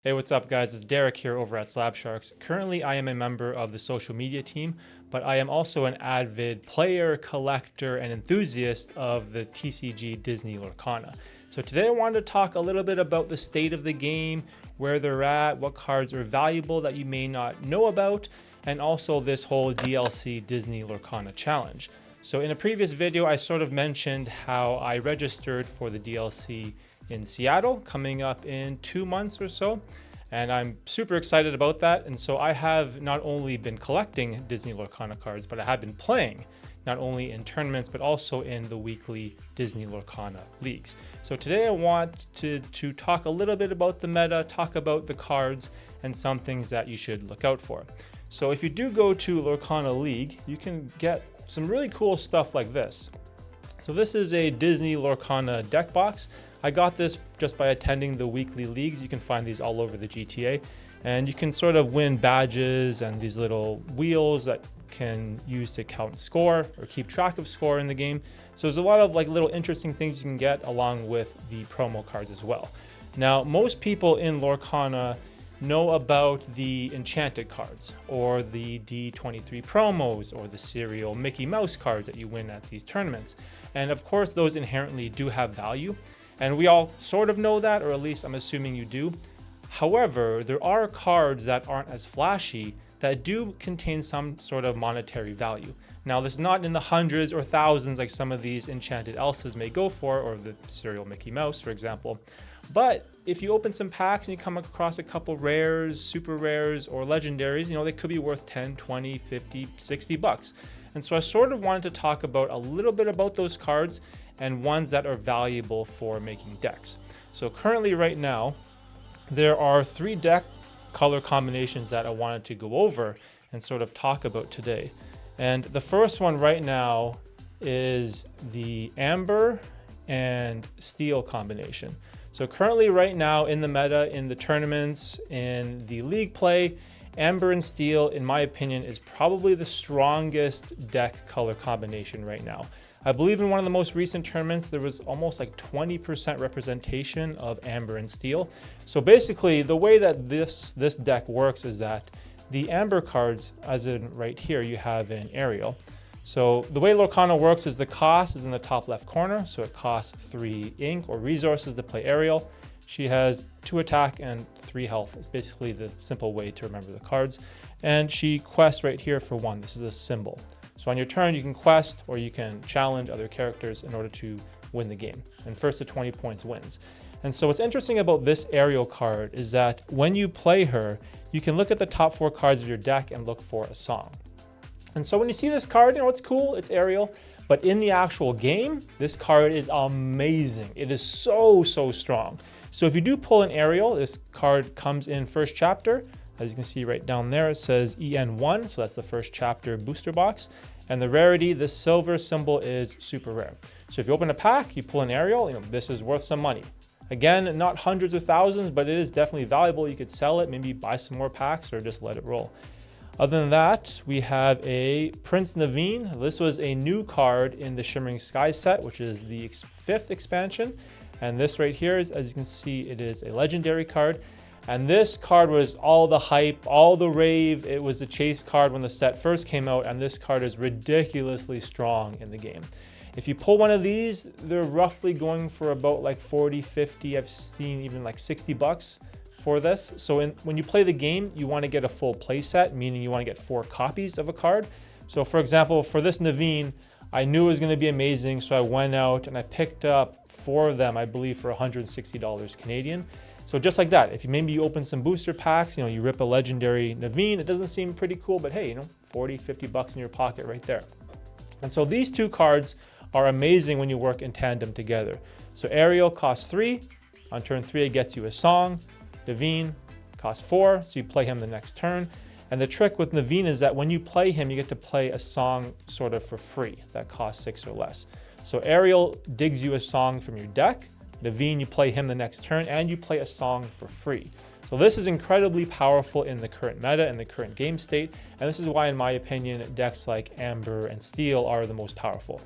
Hey, what's up, guys? It's Derek here over at Slab Sharks. Currently, I am a member of the social media team, but I am also an avid player, collector, and enthusiast of the TCG Disney Lorcana. So today I wanted to talk a little bit about the state of the game, where they're at, what cards are valuable that you may not know about, and also this whole DLC Disney Lorcana challenge. So in a previous video, I sort of mentioned how I registered for the DLC in Seattle coming up in 2 months or so, and I'm super excited about that. And so I have not only been collecting Disney Lorcana cards, but I have been playing not only in tournaments but also in the weekly Disney Lorcana leagues. So today I want to talk a little bit about the meta, talk about the cards, and some things that you should look out for. So if you do go to Lorcana League, you can get some really cool stuff like this. So this is a Disney Lorcana deck box. I got this just by attending the weekly leagues. You can find these all over the GTA, and you can sort of win badges and these little wheels that can use to count score or keep track of score in the game. So there's a lot of like little interesting things you can get along with the promo cards as well. Now, most people in Lorcana know about the Enchanted cards or the D23 promos or the serial Mickey Mouse cards that you win at these tournaments. And of course, those inherently do have value. And we all sort of know that, or at least I'm assuming you do. However, there are cards that aren't as flashy that do contain some sort of monetary value. Now, this is not in the hundreds or thousands like some of these Enchanted Elsas may go for, or the serial Mickey Mouse, for example. But if you open some packs and you come across a couple rares, super rares, or legendaries, they could be worth 10, 20, 50, 60 bucks. And so I sort of wanted to talk about a little bit about those cards and ones that are valuable for making decks. So currently right now, there are 3 deck color combinations that I wanted to go over and sort of talk about today. And the first one right now is the amber and steel combination. So currently right now in the meta, in the tournaments, in the league play, amber and steel, in my opinion, is probably the strongest deck color combination right now. I believe in one of the most recent tournaments, there was almost like 20% representation of amber and steel. So basically, the way that this deck works is that the amber cards, as in right here, you have an Ariel. So the way Lorcana works is the cost is in the top left corner. So it costs 3 ink or resources to play Ariel. She has 2 attack and 3 health. It's basically the simple way to remember the cards. And she quests right here for 1. This is a symbol. So on your turn, you can quest or you can challenge other characters in order to win the game. And first to 20 points wins. And so what's interesting about this Ariel card is that when you play her, you can look at the top 4 cards of your deck and look for a song. And so when you see this card, it's cool, it's Ariel. But in the actual game, this card is amazing. It is so strong. So if you do pull an Ariel, this card comes in first chapter. As you can see right down there, it says EN1, so that's the first chapter booster box. And the rarity, this silver symbol, is super rare. So if you open a pack, you pull an Ariel, this is worth some money. Again, not hundreds or thousands, but it is definitely valuable. You could sell it, maybe buy some more packs, or just let it roll. Other than that, we have a Prince Naveen. This was a new card in the Shimmering Sky set, which is the 5th expansion. And this right here is, as you can see, it is a legendary card. And this card was all the hype, all the rave. It was a chase card when the set first came out, and this card is ridiculously strong in the game. If you pull one of these, they're roughly going for about like 40, 50. I've seen even like 60 bucks for this. So when you play the game, you want to get a full play set, meaning you want to get 4 copies of a card. So for example, for this Naveen, I knew it was going to be amazing, so I went out and I picked up 4 of them, I believe, for $160 Canadian. So just like that, if maybe you open some booster packs, you rip a legendary Naveen, it doesn't seem pretty cool, but hey, 40, 50 bucks in your pocket right there. And so these 2 cards are amazing when you work in tandem together. So Ariel costs 3. On turn 3, it gets you a song. Naveen costs 4, so you play him the next turn. And the trick with Naveen is that when you play him, you get to play a song sort of for free that costs 6 or less. So Ariel digs you a song from your deck. Naveen, you play him the next turn, and you play a song for free. So this is incredibly powerful in the current meta and the current game state, and this is why, in my opinion, decks like Amber and Steel are the most powerful.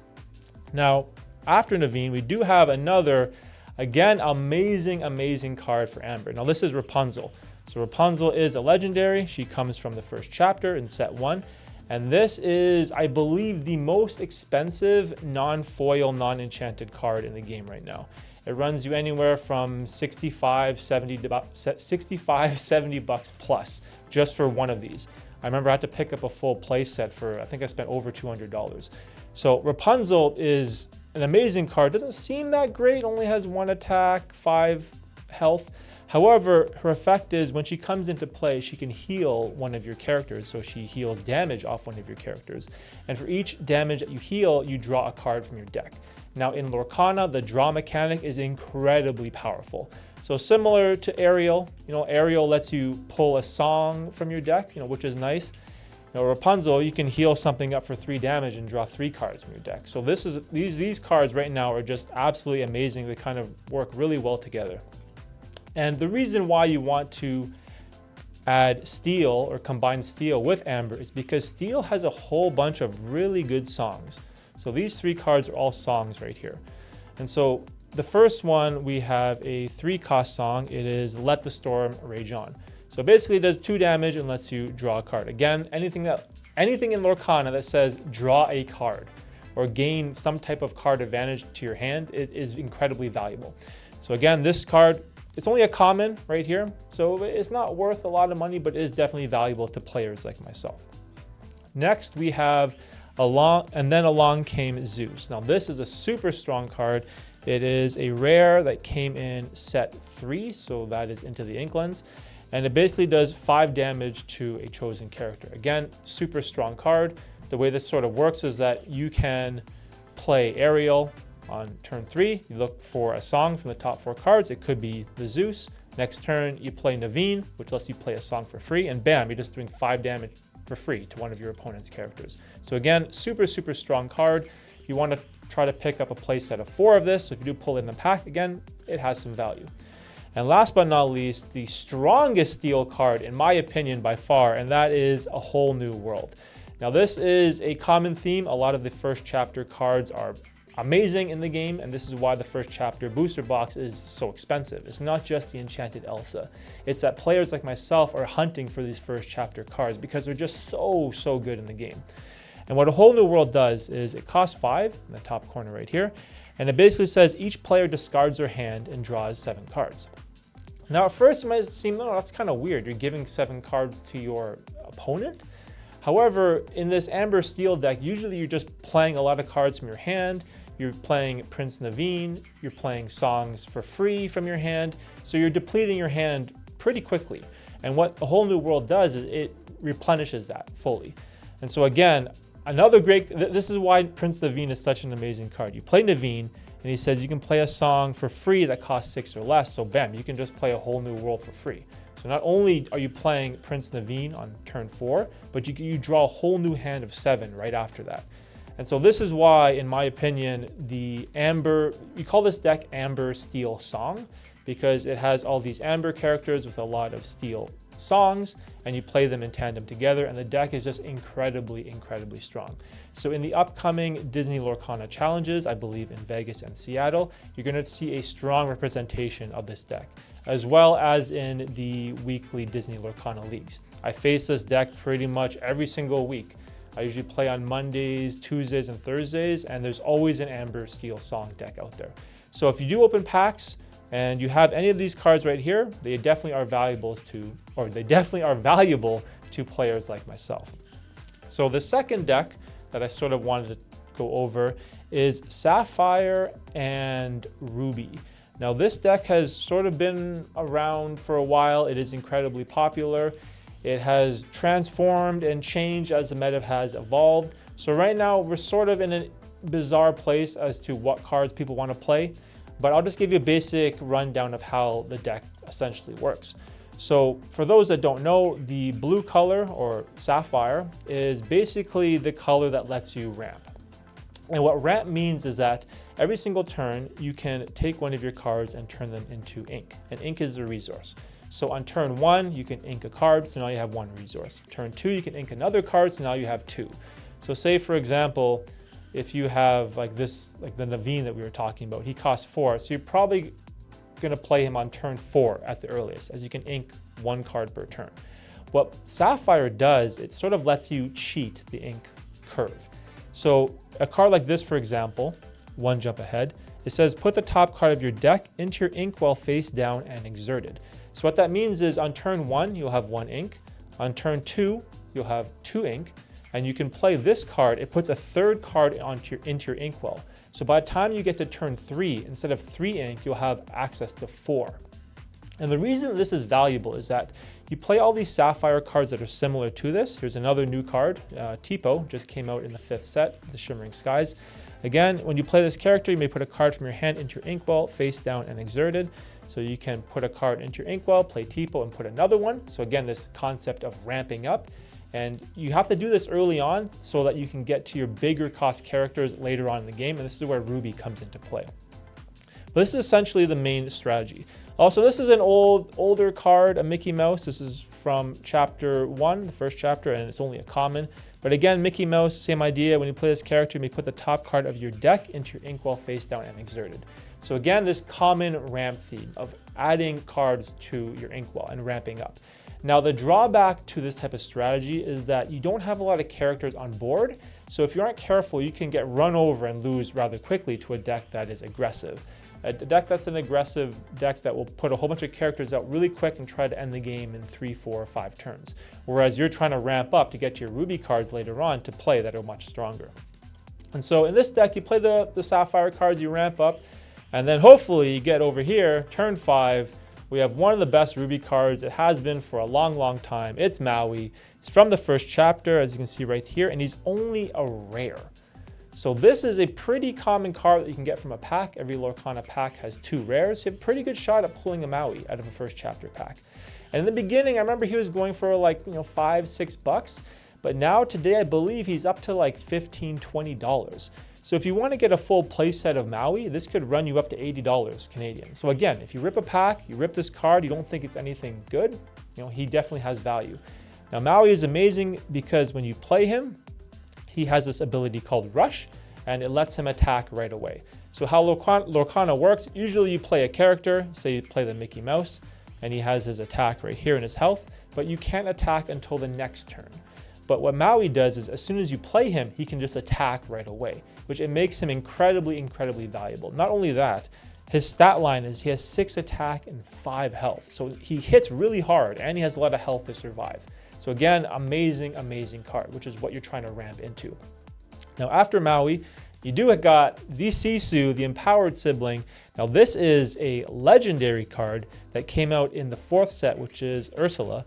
Now, after Naveen, we do have another Again, amazing card for Amber. Now this is Rapunzel. So Rapunzel is a legendary. She comes from the first chapter in set 1. And this is, I believe, the most expensive non-foil, non-enchanted card in the game right now. It runs you anywhere from 65, 70 bucks plus just for one of these. I remember I had to pick up a full play set for, I think I spent over $200. So Rapunzel is an amazing card. Doesn't seem that great, only has 1 attack, 5 health. However, her effect is when she comes into play, she can heal one of your characters. So she heals damage off one of your characters. And for each damage that you heal, you draw a card from your deck. Now in Lorcana, the draw mechanic is incredibly powerful. So similar to Ariel, Ariel lets you pull a song from your deck, which is nice. Rapunzel, you can heal something up for 3 damage and draw 3 cards from your deck. So these cards right now are just absolutely amazing. They kind of work really well together. And the reason why you want to add Steel or combine Steel with Amber is because Steel has a whole bunch of really good songs. So these 3 cards are all songs right here. And so the first one, we have a 3-cost song. It is Let the Storm Rage On. So basically it does 2 damage and lets you draw a card. Again, anything in Lorcana that says draw a card or gain some type of card advantage to your hand, it is incredibly valuable. So again, this card, it's only a common right here. So it's not worth a lot of money, but it is definitely valuable to players like myself. Next, we have Along Came Zeus. Now this is a super strong card. It is a rare that came in set 3, so that is Into the Inklands. And it basically does 5 damage to a chosen character. Again, super strong card. The way this sort of works is that you can play Ariel on turn 3. You look for a song from the top 4 cards. It could be the Zeus. Next turn, you play Naveen, which lets you play a song for free. And bam, you're just doing 5 damage for free to one of your opponent's characters. So again, super strong card. You want to try to pick up a play set of 4 of this. So if you do pull it in the pack, again, it has some value. And last but not least, the strongest Steel card, in my opinion, by far, and that is A Whole New World. Now, this is a common theme. A lot of the first chapter cards are amazing in the game, and this is why the first chapter booster box is so expensive. It's not just the Enchanted Elsa. It's that players like myself are hunting for these first chapter cards because they're just so good in the game. And what A Whole New World does is it costs 5 in the top corner right here, and it basically says each player discards their hand and draws 7 cards. Now, at first, it might seem, no, that's kind of weird. You're giving 7 cards to your opponent. However, in this Amber Steel deck, usually you're just playing a lot of cards from your hand. You're playing Prince Naveen. You're playing songs for free from your hand. So you're depleting your hand pretty quickly. And what A Whole New World does is it replenishes that fully. And so again, another great, this is why Prince Naveen is such an amazing card. You play Naveen, and he says you can play a song for free that costs 6 or less. So bam, you can just play A Whole New World for free. So not only are you playing Prince Naveen on turn 4, but you draw a whole new hand of 7 right after that. And so this is why, in my opinion, the Amber, you call this deck Amber Steel Song, because it has all these Amber characters with a lot of Steel songs, and you play them in tandem together, and the deck is just incredibly strong. So in the upcoming Disney Lorcana challenges, I believe in Vegas and Seattle, you're going to see a strong representation of this deck, as well as in the weekly Disney Lorcana leagues. I face this deck pretty much every single week. I usually play on Mondays, Tuesdays, and Thursdays, and there's always an Amber Steel Song deck out there. So if you do open packs and you have any of these cards right here, they definitely are valuable to players like myself. So the second deck that I sort of wanted to go over is Sapphire and Ruby. Now this deck has sort of been around for a while. It is incredibly popular. It has transformed and changed as the meta has evolved. So right now we're sort of in a bizarre place as to what cards people want to play, but I'll just give you a basic rundown of how the deck essentially works. So for those that don't know, the blue color, or Sapphire, is basically the color that lets you ramp. And what ramp means is that every single turn you can take one of your cards and turn them into ink, and ink is a resource. So on turn 1, you can ink a card, so now you have 1 resource. Turn 2, you can ink another card, so now you have 2. So say, for example, if you have like this, like the Naveen that we were talking about, he costs 4. So you're probably going to play him on turn 4 at the earliest, as you can ink 1 card per turn. What Sapphire does, it sort of lets you cheat the ink curve. So a card like this, for example, 1 jump ahead, it says put the top card of your deck into your inkwell face down and exerted. So what that means is on turn 1, you'll have 1 ink. On turn 2, you'll have 2 ink. And you can play this card, it puts a 3rd card into your inkwell. So by the time you get to turn 3, instead of 3 ink, you'll have access to 4. And the reason this is valuable is that you play all these Sapphire cards that are similar to this. Here's another new card, Tipo, just came out in the 5th set, the Shimmering Skies. Again, when you play this character, you may put a card from your hand into your inkwell, face down and exerted. So you can put a card into your inkwell, play Tipo, and put another one. So again, this concept of ramping up. And you have to do this early on so that you can get to your bigger cost characters later on in the game. And this is where Ruby comes into play. But this is essentially the main strategy. Also, this is an older card, a Mickey Mouse. This is from chapter 1, the first chapter, and it's only a common. But again, Mickey Mouse, same idea. When you play this character, you may put the top card of your deck into your inkwell face down and exerted. So again, this common ramp theme of adding cards to your inkwell and ramping up. Now, the drawback to this type of strategy is that you don't have a lot of characters on board. So if you aren't careful, you can get run over and lose rather quickly to a deck that is aggressive. A deck that's an aggressive deck that will put a whole bunch of characters out really quick and try to end the game in 3, 4, or 5 turns. Whereas you're trying to ramp up to get your Ruby cards later on to play that are much stronger. And so in this deck, you play the Sapphire cards, you ramp up, and then hopefully you get over here, turn 5, we have one of the best Ruby cards. It has been for a long, long time. It's Maui. It's from the first chapter, as you can see right here, and he's only a rare. So this is a pretty common card that you can get from a pack. Every Lorcana pack has 2 rares. You have a pretty good shot at pulling a Maui out of a first chapter pack. And in the beginning, I remember he was going for like, $5, $6, but now today I believe he's up to like $15, $20. So if you want to get a full play set of Maui, this could run you up to $80 Canadian. So again, if you rip a pack, you rip this card, you don't think it's anything good, he definitely has value. Now Maui is amazing because when you play him, he has this ability called Rush, and it lets him attack right away. So how Lorcana works, usually you play a character, say you play the Mickey Mouse, and he has his attack right here in his health, but you can't attack until the next turn. But what Maui does is as soon as you play him, he can just attack right away, which it makes him incredibly, incredibly valuable. Not only that, his stat line is he has 6 attack and 5 health. So he hits really hard and he has a lot of health to survive. So again, amazing, amazing card, which is what you're trying to ramp into. Now after Maui, you do got the Sisu, the empowered sibling. Now this is a legendary card that came out in the 4th set, which is Ursula.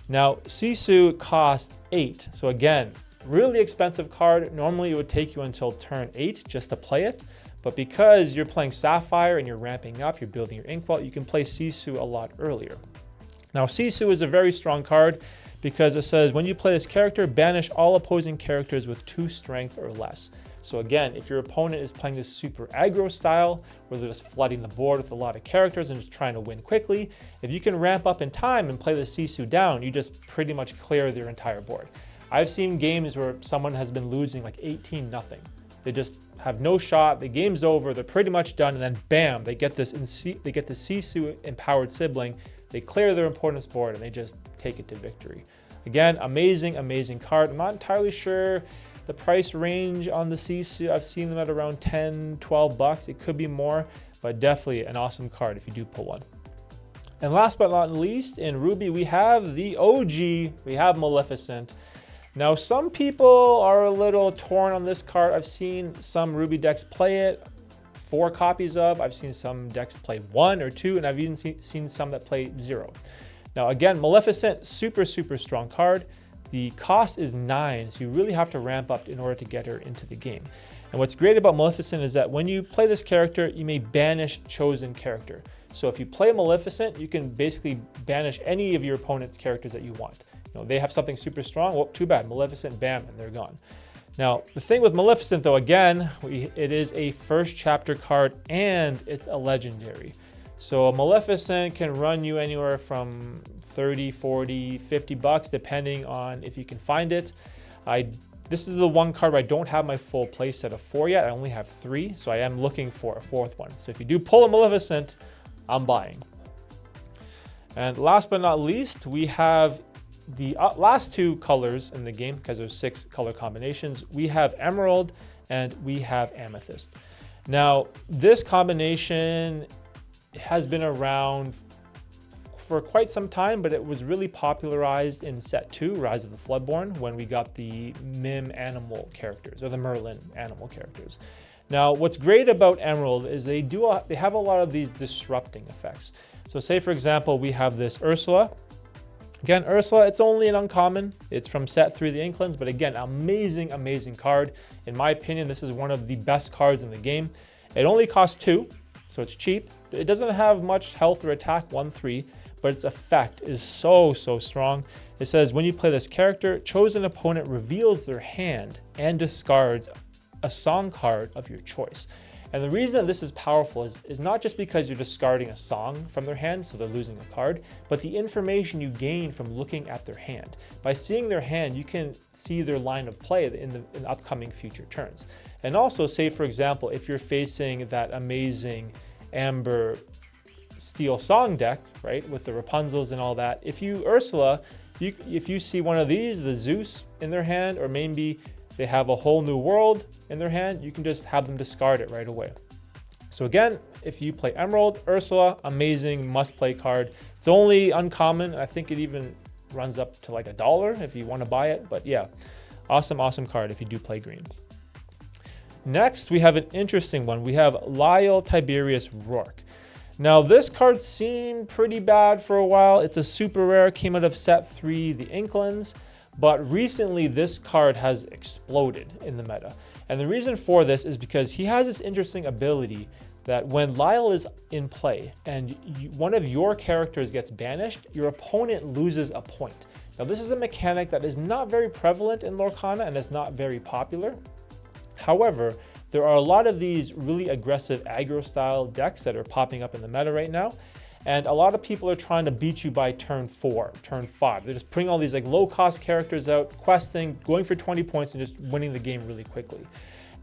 Now Sisu cost 8. So again, really expensive card. Normally it would take you until turn 8 just to play it. But because you're playing Sapphire and you're ramping up, you're building your inkwell, you can play Sisu a lot earlier. Now Sisu is a very strong card because it says when you play this character, banish all opposing characters with 2 strength or less. So again, if your opponent is playing this super aggro style, where they're just flooding the board with a lot of characters and just trying to win quickly, if you can ramp up in time and play the Sisu down, you just pretty much clear their entire board. I've seen games where someone has been losing like 18-0. They just have no shot, the game's over, they're pretty much done, and then bam, they get the Sisu empowered sibling, they clear their opponent's board, and they just take it to victory. Again, amazing, amazing card. I'm not entirely sure the price range on the Sisu. I've seen them at around $10, $12. It could be more, but definitely an awesome card if you do pull one. And last but not least, in Ruby, we have the OG, we have Maleficent. Now, some people are a little torn on this card. I've seen some Ruby decks play it, 4 copies of. I've seen some decks play 1 or 2, and I've even seen some that play 0. Now, again, Maleficent, super, super strong card. The cost is 9, so you really have to ramp up in order to get her into the game. And what's great about Maleficent is that when you play this character, you may banish chosen character. So if you play Maleficent, you can basically banish any of your opponent's characters that you want. They have something super strong, well, too bad, Maleficent, bam, and they're gone. Now, the thing with Maleficent, though, again, it is a first chapter card and it's a legendary. So a Maleficent can run you anywhere from 30, 40, 50 bucks, depending on if you can find it. This is the one card where I don't have my full play set of 4 yet. I only have 3, so I am looking for a 4th one. So if you do pull a Maleficent, I'm buying. And last but not least, we have the last two colors in the game, because there's 6 color combinations. We have emerald and we have amethyst. Now, this combination has been around for quite some time, but it was really popularized in set 2, Rise of the Floodborn, when we got the Mim animal characters, or the Merlin animal characters. Now, what's great about emerald is they have a lot of these disrupting effects. So say, for example, we have this Ursula. Again, Ursula, it's only an uncommon. It's from set 3 of the Inklings, but again, amazing, amazing card. In my opinion, this is one of the best cards in the game. It only costs 2, so it's cheap. It doesn't have much health or attack, 1/3, but its effect is so strong. It says, when you play this character, chosen opponent reveals their hand and discards a song card of your choice. And the reason this is powerful is not just because you're discarding a song from their hand, so they're losing a card, but the information you gain from looking at their hand. By seeing their hand, you can see their line of play in the upcoming future turns. And also, say for example, if you're facing that amazing Amber Steel Song deck, right, with the Rapunzels and all that, if you Ursula, if you see one of these, the Zeus in their hand, or maybe they have a whole new world in their hand, you can just have them discard it right away. So again, if you play Emerald, Ursula, amazing must-play card. It's only uncommon. I think it even runs up to like $1 if you want to buy it. But yeah, awesome, awesome card if you do play green. Next, we have an interesting one. We have Lyle Tiberius Rourke. Now, this card seemed pretty bad for a while. It's a super rare, came out of set 3, the Inklings. But recently, this card has exploded in the meta. And the reason for this is because he has this interesting ability that when Lyle is in play and one of your characters gets banished, your opponent loses a point. Now, this is a mechanic that is not very prevalent in Lorcana and is not very popular. However, there are a lot of these really aggressive aggro style decks that are popping up in the meta right now. And a lot of people are trying to beat you by turn 4, turn 5. They're just putting all these like low cost characters out, questing, going for 20 points and just winning the game really quickly.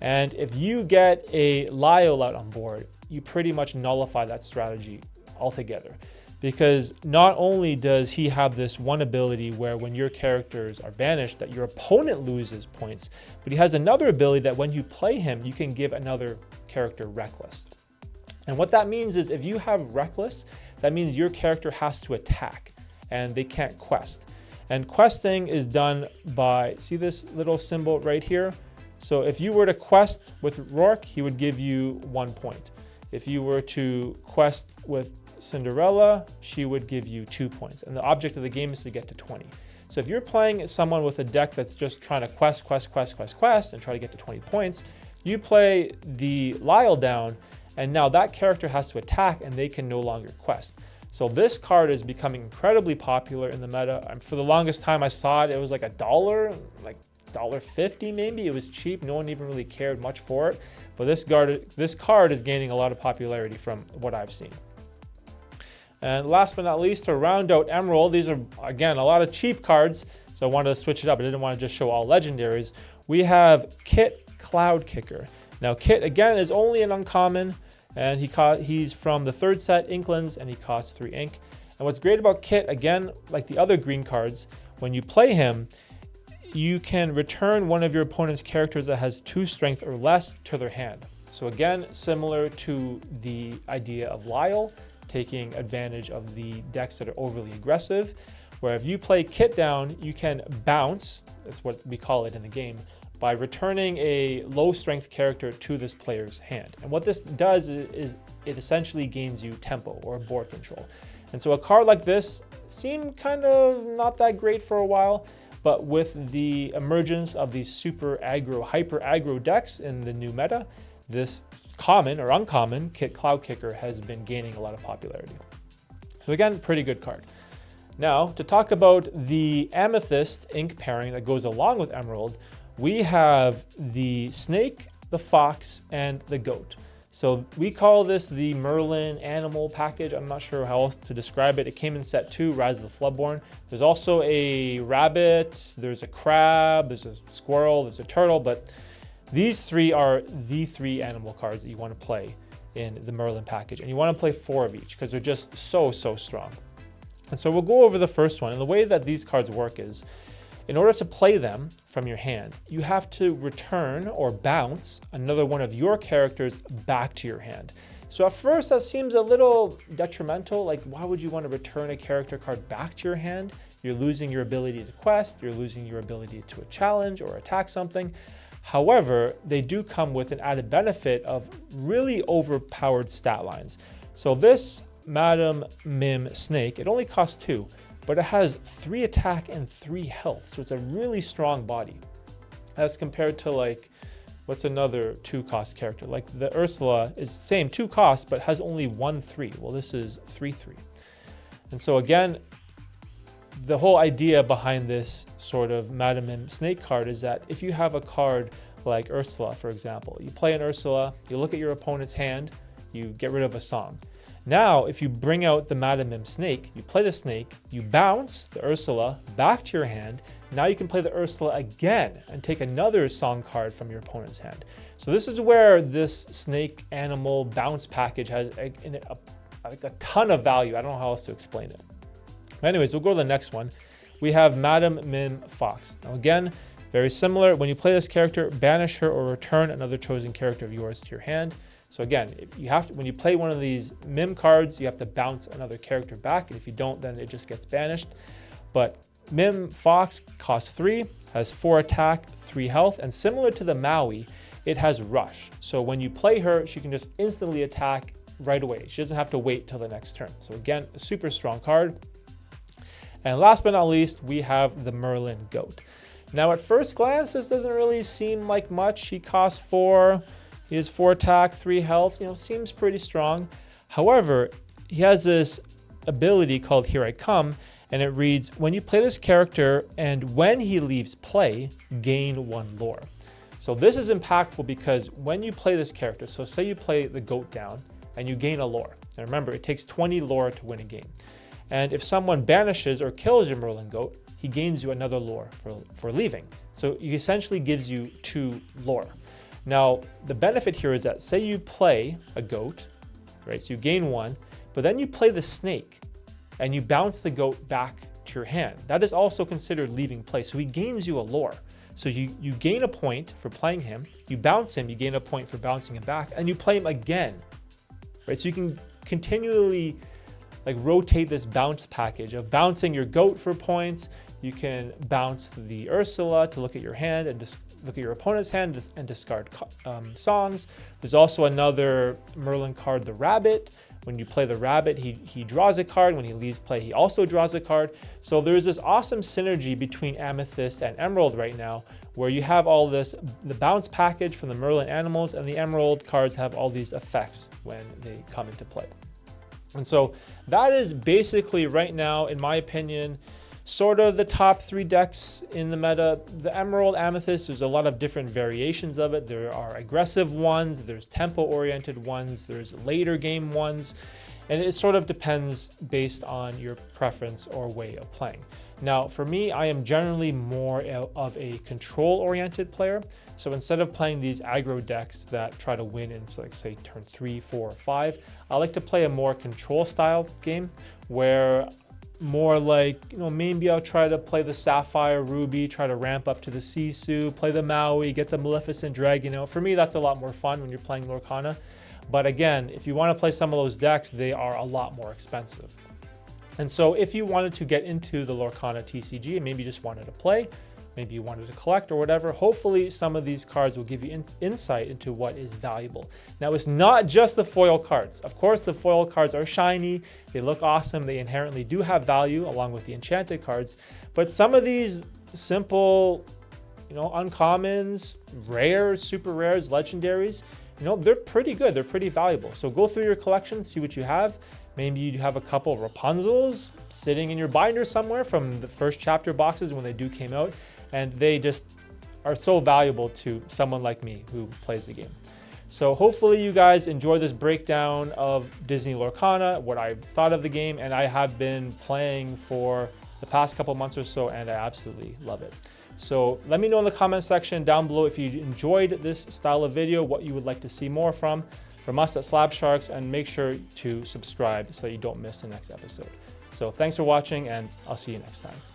And if you get a Lyle out on board, you pretty much nullify that strategy altogether. Because not only does he have this one ability where when your characters are banished that your opponent loses points, but he has another ability that when you play him, you can give another character Reckless. And what that means is if you have Reckless, that means your character has to attack and they can't quest. And questing is done by, see this little symbol right here? So if you were to quest with Rourke, he would give you 1 point. If you were to quest with Cinderella, she would give you 2 points. And the object of the game is to get to 20. So if you're playing someone with a deck that's just trying to quest and try to get to 20 points, you play the Lyle down, and now that character has to attack and they can no longer quest. So this card is becoming incredibly popular in the meta. For the longest time I saw it, it was like $1, like $1.50 maybe. It was cheap. No one even really cared much for it. But this card is gaining a lot of popularity from what I've seen. And last but not least, to round out Emerald, these are, again, a lot of cheap cards. So I wanted to switch it up. I didn't want to just show all legendaries. We have Kit Cloud Kicker. Now, Kit, again, is only an uncommon, and he's from the 3rd set, Inklings, and he costs 3 ink. And what's great about Kit, again, like the other green cards, when you play him, you can return one of your opponent's characters that has 2 strength or less to their hand. So again, similar to the idea of Lyle, taking advantage of the decks that are overly aggressive, where if you play Kit down, you can bounce, that's what we call it in the game, by returning a low strength character to this player's hand. And what this does is it essentially gains you tempo or board control. And so a card like this seemed kind of not that great for a while, but with the emergence of these super aggro, hyper aggro decks in the new meta, this common or uncommon Kit Cloud Kicker has been gaining a lot of popularity. So again, pretty good card. Now, to talk about the Amethyst ink pairing that goes along with Emerald, we have the snake, the fox, and the goat. So we call this the Merlin animal package. I'm not sure how else to describe it. It came in set 2, Rise of the Floodborn. There's also a rabbit, there's a crab, there's a squirrel, there's a turtle, but these 3 are the 3 animal cards that you want to play in the Merlin package. And you want to play 4 of each because they're just so strong. And so we'll go over the first one. And the way that these cards work is, in order to play them from your hand, you have to return or bounce another one of your characters back to your hand. So at first that seems a little detrimental. Like, why would you want to return a character card back to your hand? You're losing your ability to quest, you're losing your ability to challenge or attack something. However, they do come with an added benefit of really overpowered stat lines. So this Madam Mim Snake, it only costs 2, but it has 3 attack and 3 health. So it's a really strong body as compared to, like, what's another 2-cost character? Like the Ursula is same 2 costs, but has only 1/3. Well, this is 3/3. And so again, the whole idea behind this sort of Madam Mim Snake card is that if you have a card like Ursula, for example, you play an Ursula, you look at your opponent's hand, you get rid of a song. Now, if you bring out the Madam Mim Snake, you play the snake, you bounce the Ursula back to your hand. Now you can play the Ursula again and take another song card from your opponent's hand. So this is where this snake animal bounce package has a ton of value. I don't know how else to explain it. But anyways, we'll go to the next one. We have Madam Mim Fox. Now again, very similar. When you play this character, banish her or return another chosen character of yours to your hand. So again, you have to, when you play one of these Mim cards, you have to bounce another character back. And if you don't, then it just gets banished. But Mim Fox costs 3, has 4 attack, 3 health, and similar to the Maui, it has rush. So when you play her, she can just instantly attack right away. She doesn't have to wait till the next turn. So again, a super strong card. And last but not least, we have the Merlin Goat. Now at first glance, this doesn't really seem like much. He costs 4. He has 4 attack, 3 health, seems pretty strong. However, he has this ability called Here I Come, and it reads, when you play this character and when he leaves play, gain 1 lore. So this is impactful because when you play this character, so say you play the goat down and you gain a lore. And remember, it takes 20 lore to win a game. And if someone banishes or kills your Merlin Goat, he gains you another lore for leaving. So he essentially gives you 2 lore. Now, the benefit here is that say you play a goat, right? So you gain 1, but then you play the snake and you bounce the goat back to your hand. That is also considered leaving play. So he gains you a lore. So you gain a point for playing him, you bounce him, you gain a point for bouncing him back, and you play him again, right? So you can continually rotate this bounce package of bouncing your goat for points. You can bounce the Ursula to look at your hand and just look at your opponent's hand and discard songs. There's also another Merlin card, the Rabbit. When you play the Rabbit, he draws a card. When he leaves play, he also draws a card. So there's this awesome synergy between Amethyst and Emerald right now, where you have all this, the bounce package from the Merlin animals, and the Emerald cards have all these effects when they come into play. And so that is basically right now, in my opinion, sort of the top 3 decks in the meta. The Emerald Amethyst, there's a lot of different variations of it. There are aggressive ones, there's tempo-oriented ones, there's later game ones, and it sort of depends based on your preference or way of playing. Now, for me, I am generally more of a control-oriented player. So instead of playing these aggro decks that try to win in, like, say, turn 3, 4, or 5, I like to play a more control-style game where more like, maybe I'll try to play the Sapphire, Ruby, try to ramp up to the Sisu, play the Maui, get the Maleficent Dragon. For me, that's a lot more fun when you're playing Lorcana. But again, if you want to play some of those decks, they are a lot more expensive. And so if you wanted to get into the Lorcana TCG and maybe just wanted to play, maybe you wanted to collect or whatever, hopefully some of these cards will give you insight into what is valuable. Now, it's not just the foil cards. Of course, the foil cards are shiny, they look awesome, they inherently do have value along with the enchanted cards, but some of these simple, uncommons, rares, super rares, legendaries, they're pretty good, they're pretty valuable. So go through your collection, see what you have. Maybe you have a couple Rapunzels sitting in your binder somewhere from the first chapter boxes when they came out, and they just are so valuable to someone like me who plays the game. So hopefully you guys enjoy this breakdown of Disney Lorcana, what I thought of the game, and I have been playing for the past couple months or so, and I absolutely love it. So let me know in the comment section down below if you enjoyed this style of video, what you would like to see more from. from us at Slab Sharks, and make sure to subscribe so that you don't miss the next episode. So thanks for watching, and I'll see you next time.